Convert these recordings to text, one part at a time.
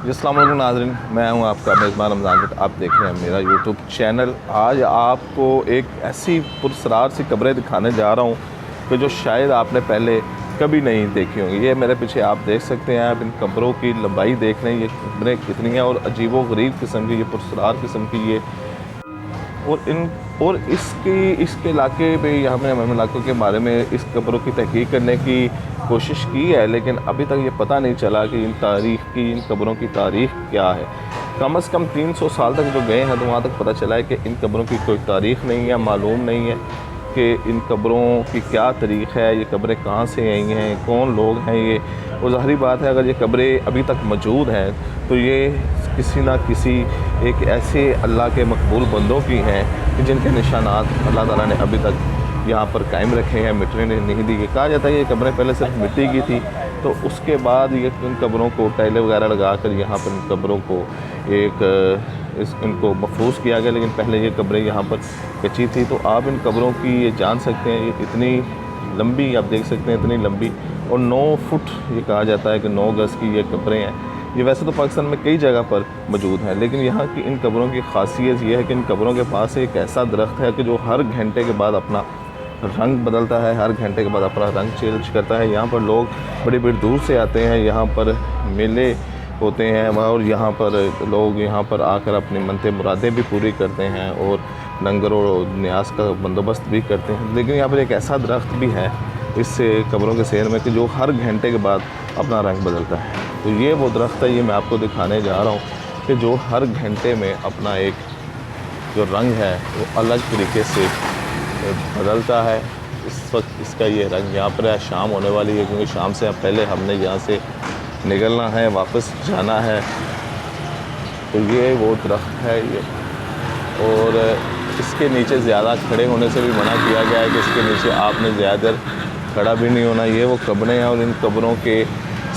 अस्सलाम वालेकुम नाज़रीन, मैं हूं आपका मेज़बान रमज़ान भट्ट। आप देख रहे हैं मेरा यूट्यूब चैनल। आज आपको एक ऐसी पुरस्रार सी कब्रें दिखाने जा रहा हूं कि जो शायद आपने पहले कभी नहीं देखी होंगी। ये मेरे पीछे आप देख सकते हैं। आप इन कब्रों की लंबाई देख रहे हैं, ये कब्रें कितनी हैं और अजीबो गरीब किस्म की, ये पुरस्रार किस्म की ये और इसके इलाके पे यहाँ पे हम इलाकों के बारे में इस कब्रों की तहकीक करने की कोशिश की है, लेकिन अभी तक ये पता नहीं चला कि इन कब्रों की तारीख़ क्या है। कम से कम 300 साल तक जो गए हैं तो वहाँ तक पता चला है कि इन कब्रों की कोई तारीख़ नहीं है, मालूम नहीं है कि इन कब्रों की क्या तारीख़ है, ये कब्रें कहाँ से आई हैं, कौन लोग हैं ये। और ज़ाहिरी बात है, अगर ये कब्रें अभी तक मौजूद हैं तो ये किसी ना किसी एक ऐसे अल्लाह के मकबूल बंदों की हैं कि जिनके निशानात अल्लाह ताला ने अभी तक यहाँ पर कायम रखे हैं, मिटने नहीं दी। कहा जाता है ये कब्रें पहले सिर्फ मिट्टी की थी, तो उसके बाद ये इन कब्रों को टाइलें वगैरह लगा कर यहाँ पर इन कब्रों को इनको महफूज किया गया, लेकिन पहले ये कब्रें यहाँ पर कच्ची थी। तो आप इन कब्रों की ये जान सकते हैं, ये इतनी लंबी आप देख सकते हैं, इतनी लंबी, और 9 फुट ये कहा जाता है कि 9 गज़ की ये कब्रें हैं। ये वैसे तो पाकिस्तान में कई जगह पर मौजूद हैं, लेकिन यहाँ की इन कब्रों की ख़ासियत ये है कि इन कब्रों के पास एक ऐसा दरख्त है कि जो हर घंटे के बाद अपना रंग बदलता है, हर घंटे के बाद अपना रंग चेंज करता है। यहाँ पर लोग बड़ी बड़ी दूर से आते हैं, यहाँ पर मेले होते हैं और यहाँ पर लोग यहाँ पर आकर अपनी मनते मुरादें भी पूरी करते हैं और लंगर और न्यास का बंदोबस्त भी करते हैं। लेकिन यहाँ पर एक ऐसा दरख्त भी है इस कब्रों के शहर में कि जो हर घंटे के बाद अपना रंग बदलता है। तो ये वो दरख्त है, ये मैं आपको दिखाने जा रहा हूँ कि जो हर घंटे में अपना एक जो रंग है वो अलग तरीके से बदलता है। इस वक्त इसका ये रंग यहाँ पर शाम होने वाली है, क्योंकि शाम से पहले हमने यहाँ से निकलना है, वापस जाना है। तो ये वो दरख्त है ये, और इसके नीचे ज़्यादा खड़े होने से भी मना किया गया है कि इसके नीचे आपने ज़्यादा खड़ा भी नहीं होना। ये वो कब्रें हैं और इन कब्रों के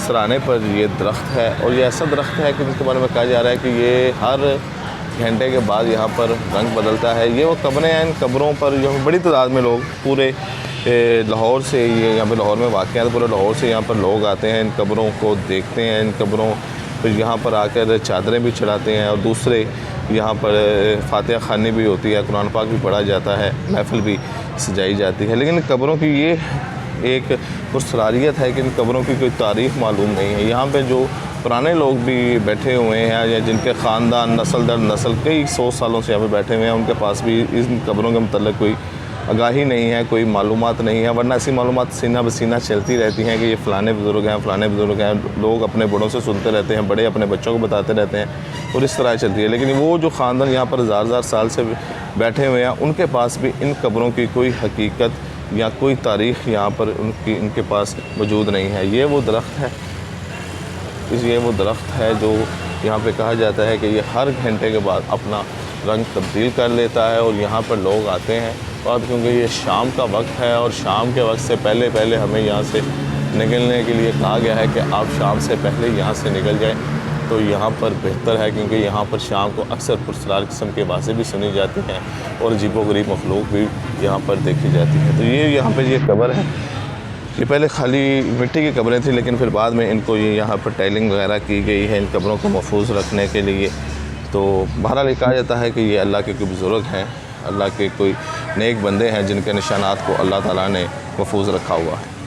सराने पर ये दरख्त है, और ये ऐसा दरख्त है कि जिसके बारे में कहा जा रहा है कि ये हर घंटे के बाद यहाँ पर रंग बदलता है। ये वो कब्रें हैं, इन कब्रों पर जो बड़ी तादाद में लोग पूरे लाहौर से, ये यहाँ पे लाहौर में वाक़ है, तो पूरे लाहौर से यहाँ पर लोग आते हैं, इन कब्रों को देखते हैं। इन कब्रों पर यहाँ पर आकर चादरें भी चढ़ाते हैं, और दूसरे यहाँ पर फातिहा ख़ानी भी होती है, कुरान पाक भी पढ़ा जाता है, महफ़िल भी सजाई जाती है। लेकिन कब्रों की ये एक पुरस्रारियत है कि इन कब्रों की कोई तारीख़ मालूम नहीं है। यहाँ पे जो पुराने लोग भी बैठे हुए हैं या जिनके ख़ानदान नस्ल दर नस्ल कई 100 सालों से यहाँ पे बैठे हुए हैं, उनके पास भी इन कब्रों के मतलब कोई आगाही नहीं है, कोई मालूमात नहीं है। वरना ऐसी मालूमात सीना बसीना चलती रहती हैं कि ये फ़लाने बुज़ुर्ग हैं, फ़लाने बुज़ुर्ग हैं। लोग अपने बड़ों से सुनते रहते हैं, बड़े अपने बच्चों को बताते रहते हैं, और इस तरह चलती है। लेकिन वो जो ख़ानदान यहाँ पर हज़ार साल से बैठे हुए हैं, उनके पास भी इन कब्रों की कोई हकीकत या कोई तारीख़ यहाँ पर इनके पास मौजूद नहीं है। ये वो दरख्त है, ये वो दरख्त है जो यहाँ पे कहा जाता है कि ये हर घंटे के बाद अपना रंग तब्दील कर लेता है, और यहाँ पर लोग आते हैं। और क्योंकि ये शाम का वक्त है और शाम के वक्त से पहले हमें यहाँ से निकलने के लिए कहा गया है कि आप शाम से पहले यहाँ से निकल जाएँ, तो यहाँ पर बेहतर है, क्योंकि यहाँ पर शाम को अक्सर पुरस्रार किस्म के आवाज़ें भी सुनी जाती हैं और अजीबो-गरीब मखलूक भी यहाँ पर देखी जाती है। तो ये यहाँ पर ये कब्र है, ये पहले खाली मिट्टी की कब्रें थी, लेकिन फिर बाद में इनको ये यहाँ पर टाइलिंग वगैरह की गई है इन कब्रों को महफूज रखने के लिए। तो बहरहाल ये कहा जाता है कि ये अल्लाह के कोई बुज़ुर्ग हैं, अल्लाह के कोई नेक बंदे हैं जिनके निशानात को अल्लाह ताला ने महफूज रखा हुआ है।